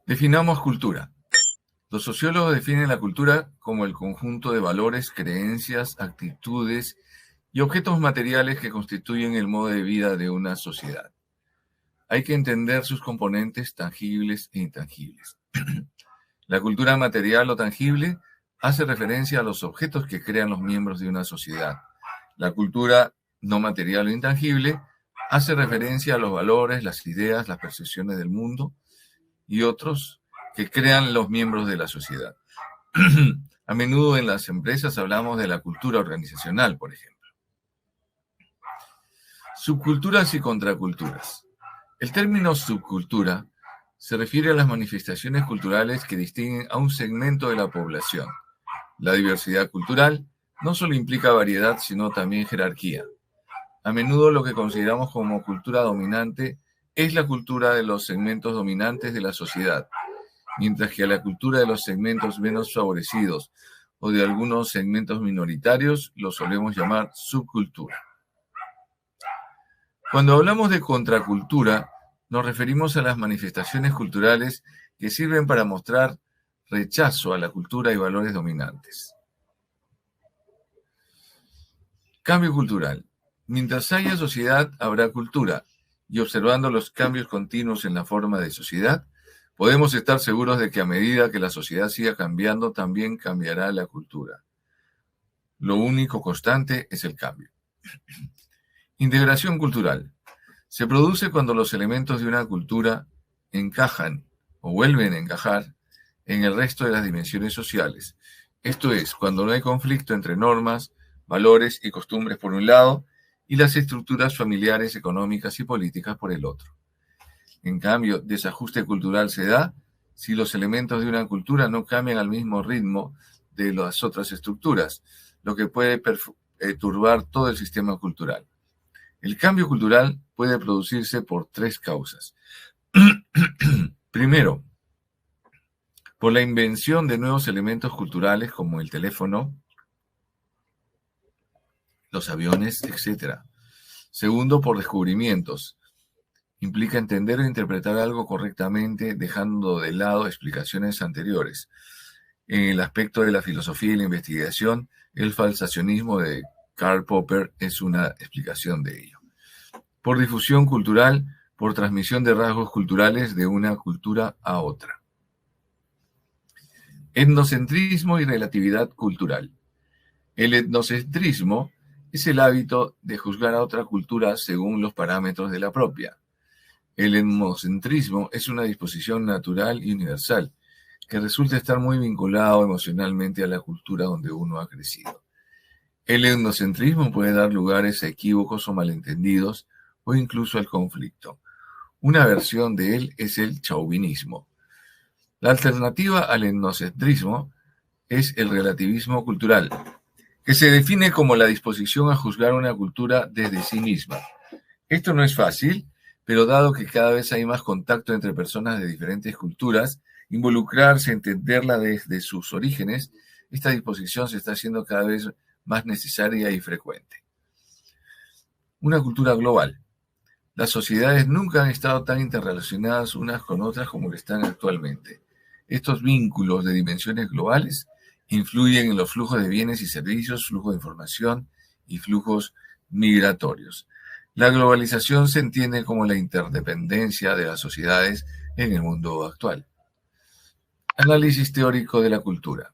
Definamos cultura. Los sociólogos definen la cultura como el conjunto de valores, creencias, actitudes y objetos materiales que constituyen el modo de vida de una sociedad. Hay que entender sus componentes tangibles e intangibles. La cultura material o tangible hace referencia a los objetos que crean los miembros de una sociedad. La cultura no material o intangible hace referencia a los valores, las ideas, las percepciones del mundo y otros que crean los miembros de la sociedad. A menudo en las empresas hablamos de la cultura organizacional, por ejemplo. Subculturas y contraculturas. El término subcultura se refiere a las manifestaciones culturales que distinguen a un segmento de la población. La diversidad cultural no solo implica variedad, sino también jerarquía. A menudo lo que consideramos como cultura dominante es la cultura de los segmentos dominantes de la sociedad, mientras que a la cultura de los segmentos menos favorecidos o de algunos segmentos minoritarios lo solemos llamar subcultura. Cuando hablamos de contracultura, nos referimos a las manifestaciones culturales que sirven para mostrar rechazo a la cultura y valores dominantes. Cambio cultural. Mientras haya sociedad, habrá cultura, y observando los cambios continuos en la forma de sociedad, podemos estar seguros de que a medida que la sociedad siga cambiando, también cambiará la cultura. Lo único constante es el cambio. Integración cultural. Se produce cuando los elementos de una cultura encajan o vuelven a encajar en el resto de las dimensiones sociales. Esto es, cuando no hay conflicto entre normas, valores y costumbres por un lado y las estructuras familiares, económicas y políticas por el otro. En cambio, desajuste cultural se da si los elementos de una cultura no cambian al mismo ritmo de las otras estructuras, lo que puede perturbar todo el sistema cultural. El cambio cultural puede producirse por tres causas. Primero, por la invención de nuevos elementos culturales como el teléfono, los aviones, etc. Segundo, por descubrimientos. Implica entender o interpretar algo correctamente, dejando de lado explicaciones anteriores. En el aspecto de la filosofía y la investigación, el falsacionismo de Karl Popper es una explicación de ello. Por difusión cultural, por transmisión de rasgos culturales de una cultura a otra. Etnocentrismo y relatividad cultural. El etnocentrismo es el hábito de juzgar a otra cultura según los parámetros de la propia. El etnocentrismo es una disposición natural y universal que resulta estar muy vinculado emocionalmente a la cultura donde uno ha crecido. El etnocentrismo puede dar lugares a equívocos o malentendidos o incluso al conflicto. Una versión de él es el chauvinismo. La alternativa al etnocentrismo es el relativismo cultural, que se define como la disposición a juzgar una cultura desde sí misma. Esto no es fácil, pero dado que cada vez hay más contacto entre personas de diferentes culturas, involucrarse, entenderla desde sus orígenes, esta disposición se está haciendo cada vez más necesaria y frecuente. Una cultura global. Las sociedades nunca han estado tan interrelacionadas unas con otras como lo están actualmente. Estos vínculos de dimensiones globales influyen en los flujos de bienes y servicios, flujos de información y flujos migratorios. La globalización se entiende como la interdependencia de las sociedades en el mundo actual. Análisis teórico de la cultura.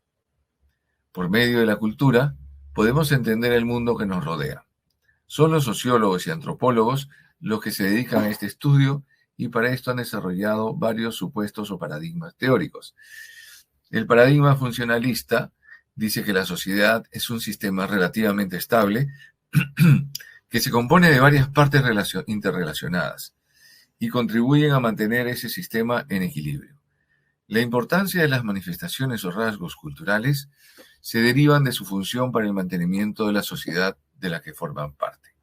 Por medio de la cultura, podemos entender el mundo que nos rodea. Son los sociólogos y antropólogos los que se dedican a este estudio y para esto han desarrollado varios supuestos o paradigmas teóricos. El paradigma funcionalista dice que la sociedad es un sistema relativamente estable que se compone de varias partes interrelacionadas y contribuyen a mantener ese sistema en equilibrio. La importancia de las manifestaciones o rasgos culturales se derivan de su función para el mantenimiento de la sociedad de la que forman parte.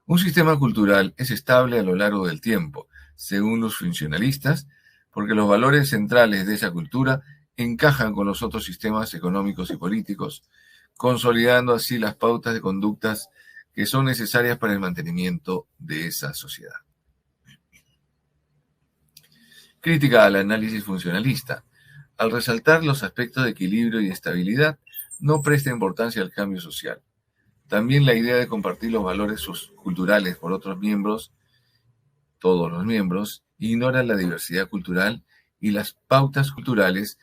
Un sistema cultural es estable a lo largo del tiempo, según los funcionalistas, porque los valores centrales de esa cultura encajan con los otros sistemas económicos y políticos, consolidando así las pautas de conductas que son necesarias para el mantenimiento de esa sociedad. Crítica al análisis funcionalista. Al resaltar los aspectos de equilibrio y estabilidad, no presta importancia al cambio social. También la idea de compartir los valores culturales por otros miembros, todos los miembros, ignora la diversidad cultural y las pautas culturales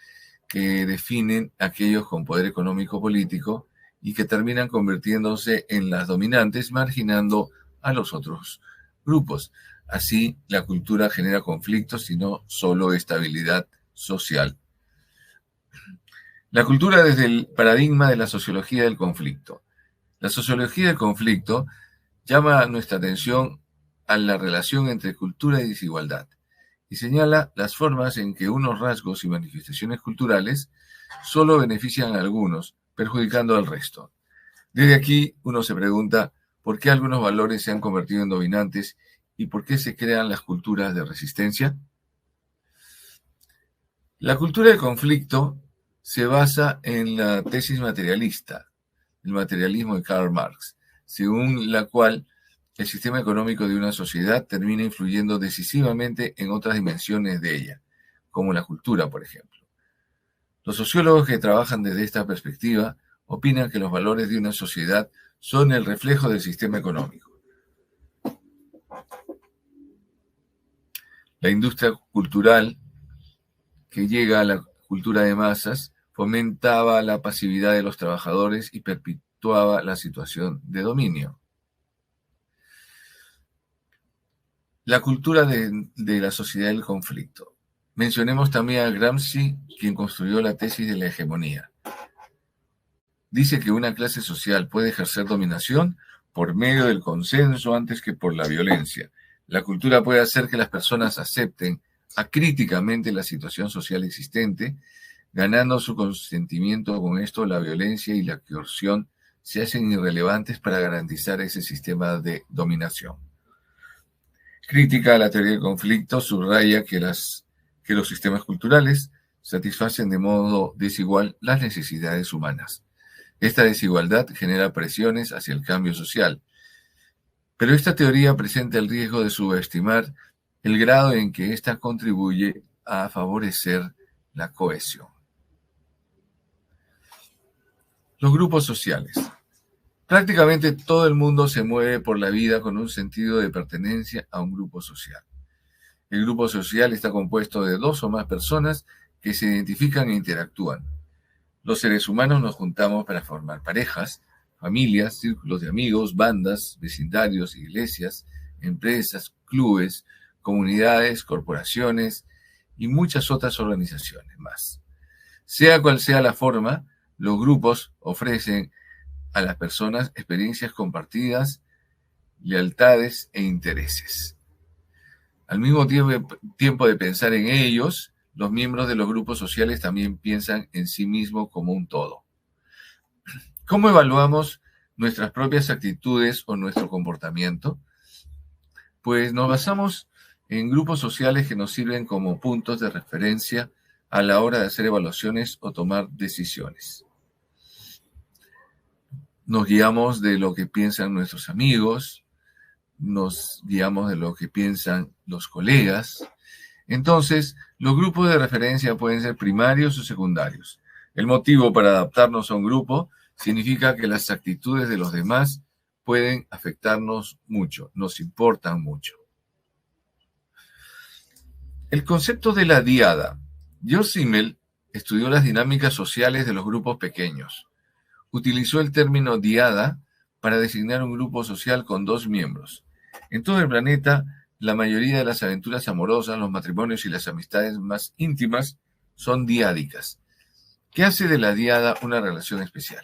que definen aquellos con poder económico político y que terminan convirtiéndose en las dominantes, marginando a los otros grupos. Así, la cultura genera conflictos y no solo estabilidad social. La cultura desde el paradigma de la sociología del conflicto. La sociología del conflicto llama nuestra atención a la relación entre cultura y desigualdad y señala las formas en que unos rasgos y manifestaciones culturales solo benefician a algunos, perjudicando al resto. Desde aquí uno se pregunta por qué algunos valores se han convertido en dominantes y por qué se crean las culturas de resistencia. La cultura del conflicto se basa en la tesis materialista, el materialismo de Karl Marx, según la cual el sistema económico de una sociedad termina influyendo decisivamente en otras dimensiones de ella, como la cultura, por ejemplo. Los sociólogos que trabajan desde esta perspectiva opinan que los valores de una sociedad son el reflejo del sistema económico. La industria cultural que llega a la cultura de masas fomentaba la pasividad de los trabajadores y perpetuaba la situación de dominio. La cultura de la sociedad del conflicto. Mencionemos también a Gramsci, quien construyó la tesis de la hegemonía. Dice que una clase social puede ejercer dominación por medio del consenso antes que por la violencia. La cultura puede hacer que las personas acepten acríticamente la situación social existente, ganando su consentimiento. Con esto, la violencia y la coerción se hacen irrelevantes para garantizar ese sistema de dominación. Crítica a la teoría del conflicto subraya que los sistemas culturales satisfacen de modo desigual las necesidades humanas. Esta desigualdad genera presiones hacia el cambio social, pero esta teoría presenta el riesgo de subestimar el grado en que ésta contribuye a favorecer la cohesión. Los grupos sociales. Prácticamente todo el mundo se mueve por la vida con un sentido de pertenencia a un grupo social. El grupo social está compuesto de dos o más personas que se identifican e interactúan. Los seres humanos nos juntamos para formar parejas, familias, círculos de amigos, bandas, vecindarios, iglesias, empresas, clubes, comunidades, corporaciones y muchas otras organizaciones más. Sea cual sea la forma, los grupos ofrecen a las personas experiencias compartidas, lealtades e intereses. Al mismo tiempo de pensar en ellos, los miembros de los grupos sociales también piensan en sí mismos como un todo. ¿Cómo evaluamos nuestras propias actitudes o nuestro comportamiento? Pues nos basamos en grupos sociales que nos sirven como puntos de referencia a la hora de hacer evaluaciones o tomar decisiones. Nos guiamos de lo que piensan nuestros amigos, nos guiamos de lo que piensan los colegas. Entonces, los grupos de referencia pueden ser primarios o secundarios. El motivo para adaptarnos a un grupo significa que las actitudes de los demás pueden afectarnos mucho, nos importan mucho. El concepto de la diada. George Simmel estudió las dinámicas sociales de los grupos pequeños. Utilizó el término diada para designar un grupo social con dos miembros. En todo el planeta, la mayoría de las aventuras amorosas, los matrimonios y las amistades más íntimas son diádicas. ¿Qué hace de la diada una relación especial?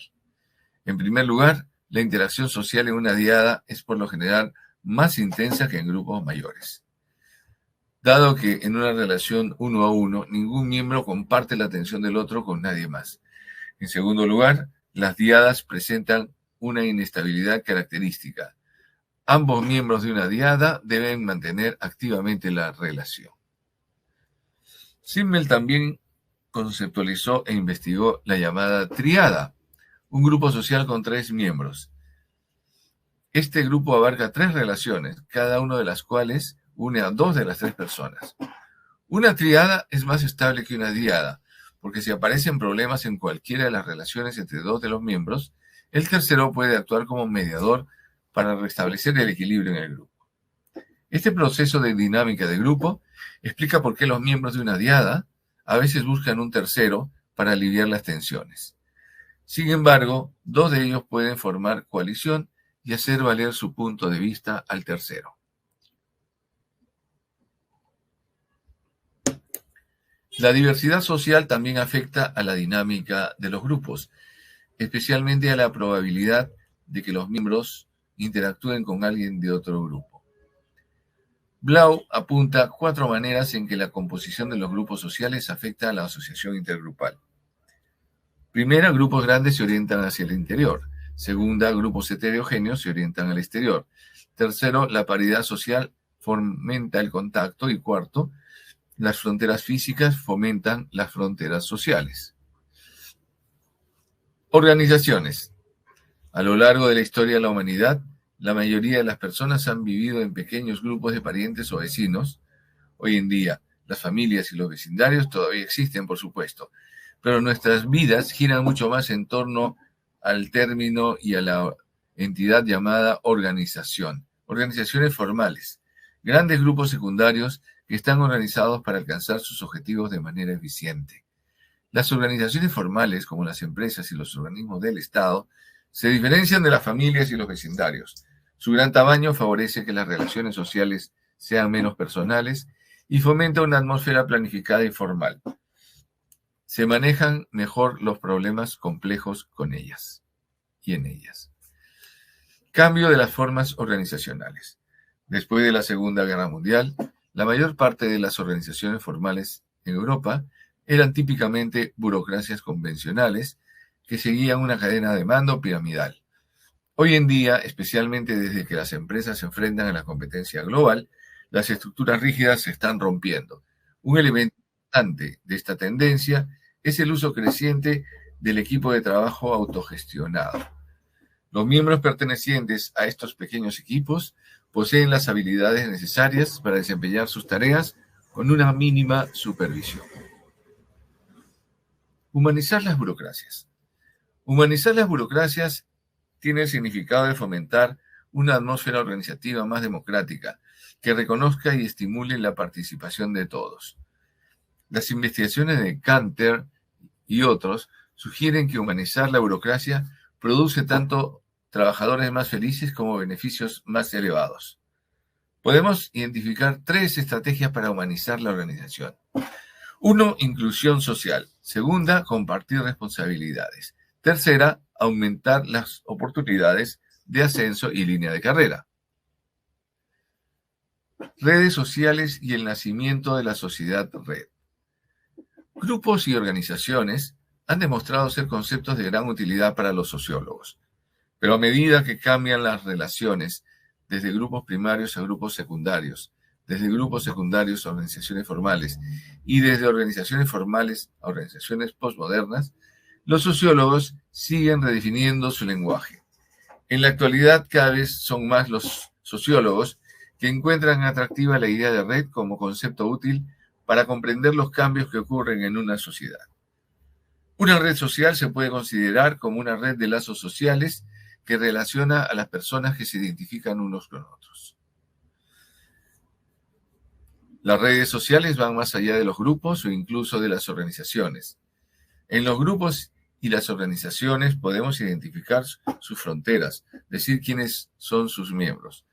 En primer lugar, la interacción social en una diada es por lo general más intensa que en grupos mayores. Dado que en una relación uno a uno, ningún miembro comparte la atención del otro con nadie más. En segundo lugar, las diadas presentan una inestabilidad característica. Ambos miembros de una diada deben mantener activamente la relación. Simmel también conceptualizó e investigó la llamada triada, un grupo social con 3 miembros. Este grupo abarca 3 relaciones, cada una de las cuales une a 2 de las 3 personas. Una triada es más estable que una diada, porque si aparecen problemas en cualquiera de las relaciones entre dos de los miembros, el tercero puede actuar como mediador para restablecer el equilibrio en el grupo. Este proceso de dinámica de grupo explica por qué los miembros de una diada a veces buscan un tercero para aliviar las tensiones. Sin embargo, dos de ellos pueden formar coalición y hacer valer su punto de vista al tercero. La diversidad social también afecta a la dinámica de los grupos, especialmente a la probabilidad de que los miembros interactúen con alguien de otro grupo. Blau apunta 4 maneras en que la composición de los grupos sociales afecta a la asociación intergrupal. Primera, grupos grandes se orientan hacia el interior. Segunda, grupos heterogéneos se orientan al exterior. Tercero, la paridad social fomenta el contacto. Y cuarto, las fronteras físicas fomentan las fronteras sociales. Organizaciones. A lo largo de la historia de la humanidad, la mayoría de las personas han vivido en pequeños grupos de parientes o vecinos. Hoy en día, las familias y los vecindarios todavía existen, por supuesto, pero nuestras vidas giran mucho más en torno al término y a la entidad llamada organización. Organizaciones formales, grandes grupos secundarios que están organizados para alcanzar sus objetivos de manera eficiente. Las organizaciones formales, como las empresas y los organismos del Estado, se diferencian de las familias y los vecindarios. Su gran tamaño favorece que las relaciones sociales sean menos personales y fomenta una atmósfera planificada y formal. Se manejan mejor los problemas complejos con ellas y en ellas. Cambio de las formas organizacionales. Después de la Segunda Guerra Mundial, la mayor parte de las organizaciones formales en Europa eran típicamente burocracias convencionales que seguían una cadena de mando piramidal. Hoy en día, especialmente desde que las empresas se enfrentan a la competencia global, las estructuras rígidas se están rompiendo. Un elemento importante de esta tendencia es el uso creciente del equipo de trabajo autogestionado. Los miembros pertenecientes a estos pequeños equipos poseen las habilidades necesarias para desempeñar sus tareas con una mínima supervisión. Humanizar las burocracias. Humanizar las burocracias tiene el significado de fomentar una atmósfera organizativa más democrática, que reconozca y estimule la participación de todos. Las investigaciones de Canter y otros sugieren que humanizar la burocracia produce tanto trabajadores más felices como beneficios más elevados. Podemos identificar 3 estrategias para humanizar la organización. 1, inclusión social. Segunda, compartir responsabilidades. Tercera, aumentar las oportunidades de ascenso y línea de carrera. Redes sociales y el nacimiento de la sociedad red. Grupos y organizaciones han demostrado ser conceptos de gran utilidad para los sociólogos, pero a medida que cambian las relaciones desde grupos primarios a grupos secundarios, desde grupos secundarios a organizaciones formales y desde organizaciones formales a organizaciones postmodernas, los sociólogos siguen redefiniendo su lenguaje. En la actualidad, cada vez son más los sociólogos que encuentran atractiva la idea de red como concepto útil para comprender los cambios que ocurren en una sociedad. Una red social se puede considerar como una red de lazos sociales que relaciona a las personas que se identifican unos con otros. Las redes sociales van más allá de los grupos o incluso de las organizaciones. En los grupos y las organizaciones podemos identificar sus fronteras, decir quiénes son sus miembros.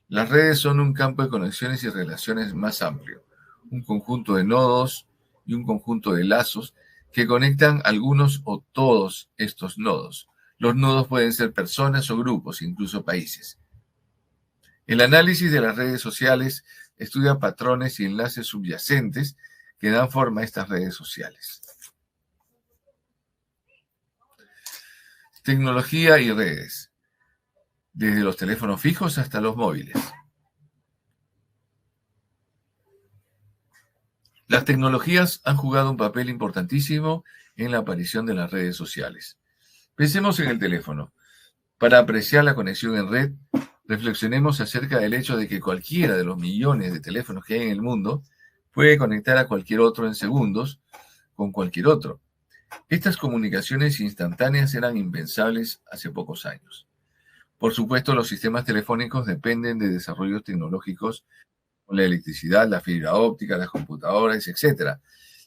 Las redes son un campo de conexiones y relaciones más amplio, un conjunto de nodos y un conjunto de lazos que conectan algunos o todos estos nodos. Los nodos pueden ser personas o grupos, incluso países. El análisis de las redes sociales estudia patrones y enlaces subyacentes que dan forma a estas redes sociales. Tecnología y redes, desde los teléfonos fijos hasta los móviles. Las tecnologías han jugado un papel importantísimo en la aparición de las redes sociales. Pensemos en el teléfono. Para apreciar la conexión en red, reflexionemos acerca del hecho de que cualquiera de los millones de teléfonos que hay en el mundo puede conectar a cualquier otro en segundos con cualquier otro. Estas comunicaciones instantáneas eran impensables hace pocos años. Por supuesto, los sistemas telefónicos dependen de desarrollos tecnológicos como la electricidad, la fibra óptica, las computadoras, etc.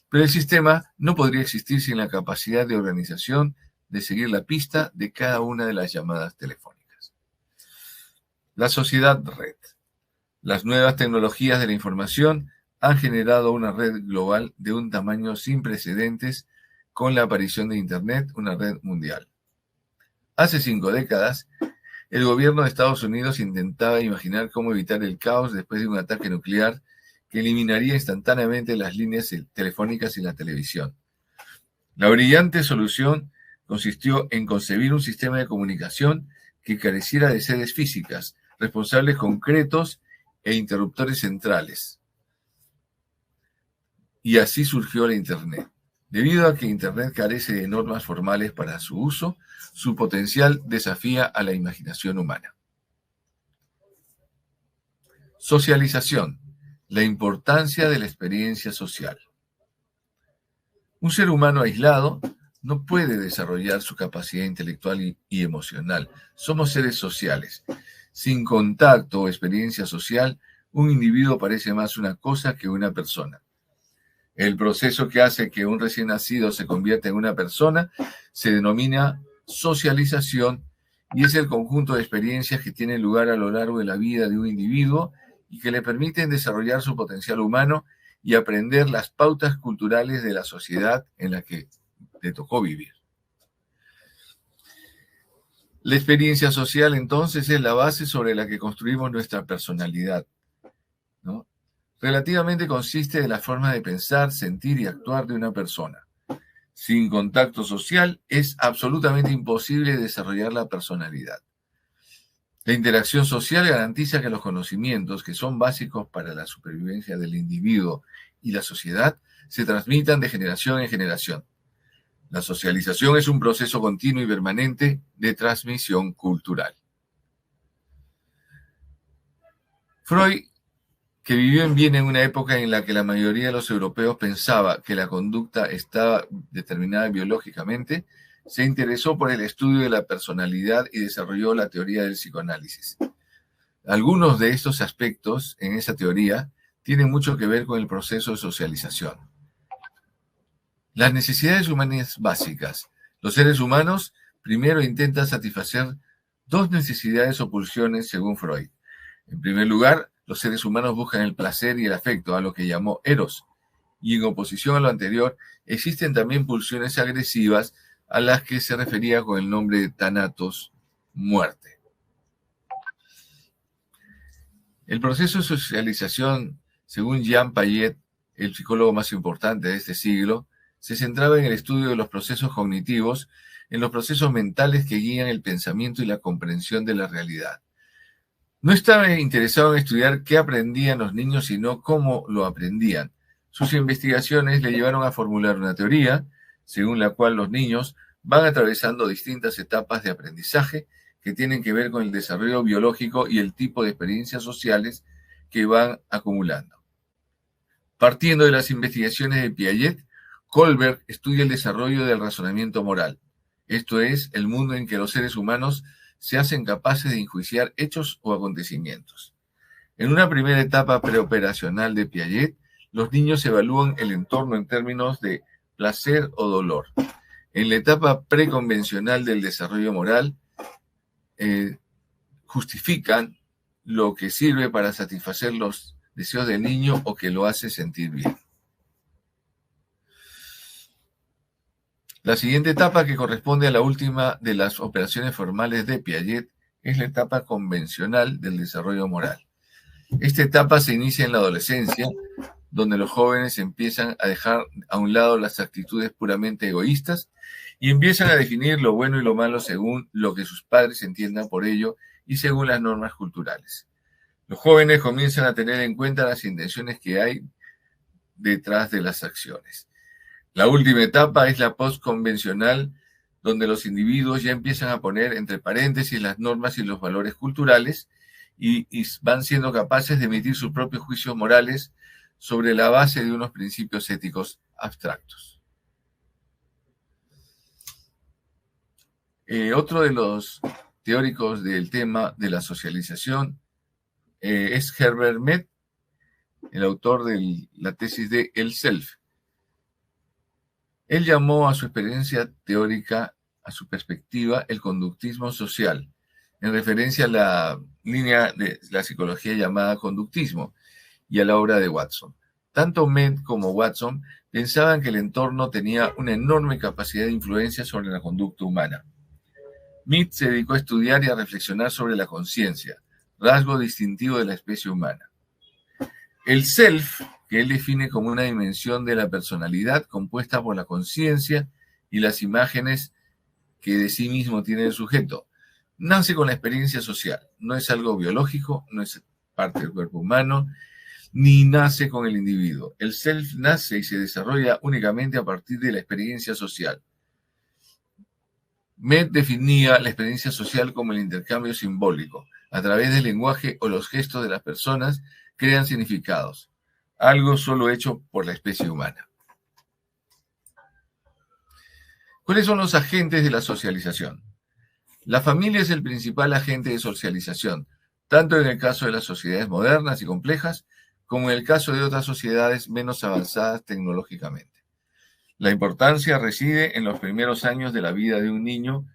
Pero el sistema no podría existir sin la capacidad de organización de seguir la pista de cada una de las llamadas telefónicas. La sociedad red. Las nuevas tecnologías de la información han generado una red global de un tamaño sin precedentes con la aparición de Internet, una red mundial. Hace 5 décadas, el gobierno de Estados Unidos intentaba imaginar cómo evitar el caos después de un ataque nuclear que eliminaría instantáneamente las líneas telefónicas y la televisión. La brillante solución consistió en concebir un sistema de comunicación que careciera de sedes físicas, responsables concretos e interruptores centrales. Y así surgió la Internet. Debido a que Internet carece de normas formales para su uso, su potencial desafía a la imaginación humana. Socialización. La importancia de la experiencia social. Un ser humano aislado no puede desarrollar su capacidad intelectual y emocional. Somos seres sociales. Sin contacto o experiencia social, un individuo parece más una cosa que una persona. El proceso que hace que un recién nacido se convierta en una persona se denomina socialización y es el conjunto de experiencias que tienen lugar a lo largo de la vida de un individuo y que le permiten desarrollar su potencial humano y aprender las pautas culturales de la sociedad en la que le tocó vivir. La experiencia social, entonces, es la base sobre la que construimos nuestra personalidad, ¿no? Relativamente consiste de la forma de pensar, sentir y actuar de una persona. Sin contacto social es absolutamente imposible desarrollar la personalidad. La interacción social garantiza que los conocimientos, que son básicos para la supervivencia del individuo y la sociedad, se transmitan de generación en generación. La socialización es un proceso continuo y permanente de transmisión cultural. Freud, que vivió bien en una época en la que la mayoría de los europeos pensaba que la conducta estaba determinada biológicamente, se interesó por el estudio de la personalidad y desarrolló la teoría del psicoanálisis. Algunos de estos aspectos en esa teoría tienen mucho que ver con el proceso de socialización. Las necesidades humanas básicas. Los seres humanos primero intentan satisfacer dos necesidades o pulsiones según Freud. En primer lugar, los seres humanos buscan el placer y el afecto, a lo que llamó eros. Y en oposición a lo anterior, existen también pulsiones agresivas a las que se refería con el nombre de thanatos, muerte. El proceso de socialización, según Jean Piaget, el psicólogo más importante de este siglo, se centraba en el estudio de los procesos cognitivos, en los procesos mentales que guían el pensamiento y la comprensión de la realidad. No estaba interesado en estudiar qué aprendían los niños, sino cómo lo aprendían. Sus investigaciones le llevaron a formular una teoría, según la cual los niños van atravesando distintas etapas de aprendizaje que tienen que ver con el desarrollo biológico y el tipo de experiencias sociales que van acumulando. Partiendo de las investigaciones de Piaget, Kohlberg estudia el desarrollo del razonamiento moral, esto es, el mundo en que los seres humanos se hacen capaces de enjuiciar hechos o acontecimientos. En una primera etapa preoperacional de Piaget, los niños evalúan el entorno en términos de placer o dolor. En la etapa preconvencional del desarrollo moral, justifican lo que sirve para satisfacer los deseos del niño o que lo hace sentir bien. La siguiente etapa, que corresponde a la última de las operaciones formales de Piaget, es la etapa convencional del desarrollo moral. Esta etapa se inicia en la adolescencia, donde los jóvenes empiezan a dejar a un lado las actitudes puramente egoístas y empiezan a definir lo bueno y lo malo según lo que sus padres entiendan por ello y según las normas culturales. Los jóvenes comienzan a tener en cuenta las intenciones que hay detrás de las acciones. La última etapa es la postconvencional, donde los individuos ya empiezan a poner entre paréntesis las normas y los valores culturales y van siendo capaces de emitir sus propios juicios morales sobre la base de unos principios éticos abstractos. Otro de los teóricos del tema de la socialización es Herbert Mead, el autor de la tesis de El Self. Él llamó a su experiencia teórica, a su perspectiva, el conductismo social, en referencia a la línea de la psicología llamada conductismo y a la obra de Watson. Tanto Mead como Watson pensaban que el entorno tenía una enorme capacidad de influencia sobre la conducta humana. Mead se dedicó a estudiar y a reflexionar sobre la conciencia, rasgo distintivo de la especie humana. El self, que él define como una dimensión de la personalidad compuesta por la conciencia y las imágenes que de sí mismo tiene el sujeto, nace con la experiencia social. No es algo biológico, no es parte del cuerpo humano, ni nace con el individuo. El self nace y se desarrolla únicamente a partir de la experiencia social. Mead definía la experiencia social como el intercambio simbólico. A través del lenguaje o los gestos de las personas crean significados, algo solo hecho por la especie humana. ¿Cuáles son los agentes de la socialización? La familia es el principal agente de socialización, tanto en el caso de las sociedades modernas y complejas, como en el caso de otras sociedades menos avanzadas tecnológicamente. La importancia reside en los primeros años de la vida de un niño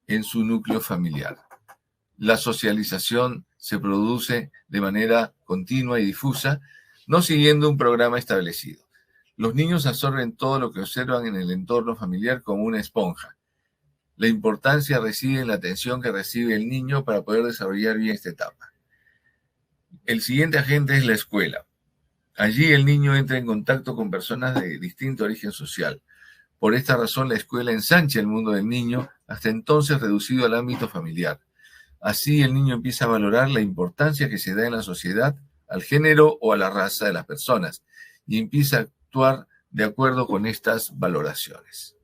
en su núcleo familiar. La socialización se produce de manera continua y difusa, no siguiendo un programa establecido. Los niños absorben todo lo que observan en el entorno familiar como una esponja. La importancia reside en la atención que recibe el niño para poder desarrollar bien esta etapa. El siguiente agente es la escuela. Allí el niño entra en contacto con personas de distinto origen social. Por esta razón, la escuela ensancha el mundo del niño, hasta entonces reducido al ámbito familiar. Así, el niño empieza a valorar la importancia que se da en la sociedad al género o a la raza de las personas y empieza a actuar de acuerdo con estas valoraciones.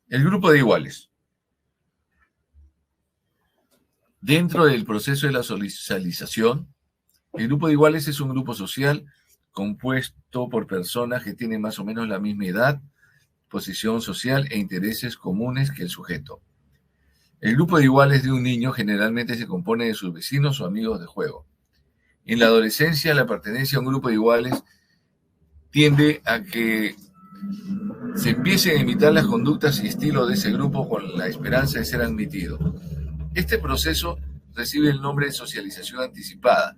El grupo de iguales. Dentro del proceso de la socialización, el grupo de iguales es un grupo social compuesto por personas que tienen más o menos la misma edad, posición social e intereses comunes que el sujeto. El grupo de iguales de un niño generalmente se compone de sus vecinos o amigos de juego. En la adolescencia, la pertenencia a un grupo de iguales tiende a que se empiecen a imitar las conductas y estilos de ese grupo con la esperanza de ser admitido. Este proceso recibe el nombre de socialización anticipada,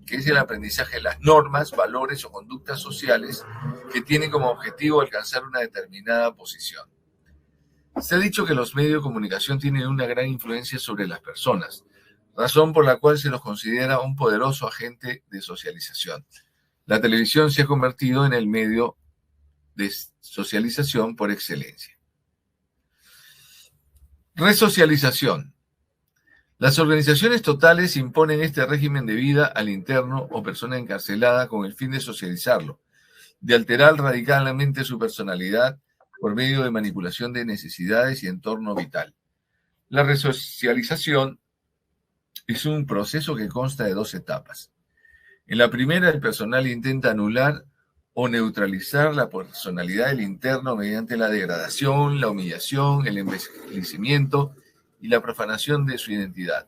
que es el aprendizaje de las normas, valores o conductas sociales que tienen como objetivo alcanzar una determinada posición. Se ha dicho que los medios de comunicación tienen una gran influencia sobre las personas, razón por la cual se los considera un poderoso agente de socialización. La televisión se ha convertido en el medio de socialización por excelencia. Resocialización. Las organizaciones totales imponen este régimen de vida al interno o persona encarcelada con el fin de socializarlo, de alterar radicalmente su personalidad por medio de manipulación de necesidades y entorno vital. La resocialización es un proceso que consta de 2 etapas. En la primera, el personal intenta anular o neutralizar la personalidad del interno mediante la degradación, la humillación, el envejecimiento y la profanación de su identidad.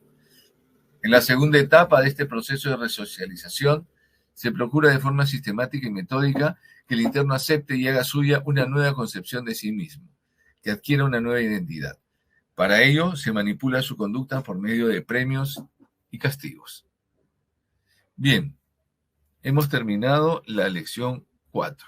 En la segunda etapa de este proceso de resocialización, se procura de forma sistemática y metódica que el interno acepte y haga suya una nueva concepción de sí mismo, que adquiera una nueva identidad. Para ello, se manipula su conducta por medio de premios y castigos. Bien, hemos terminado la lección 4.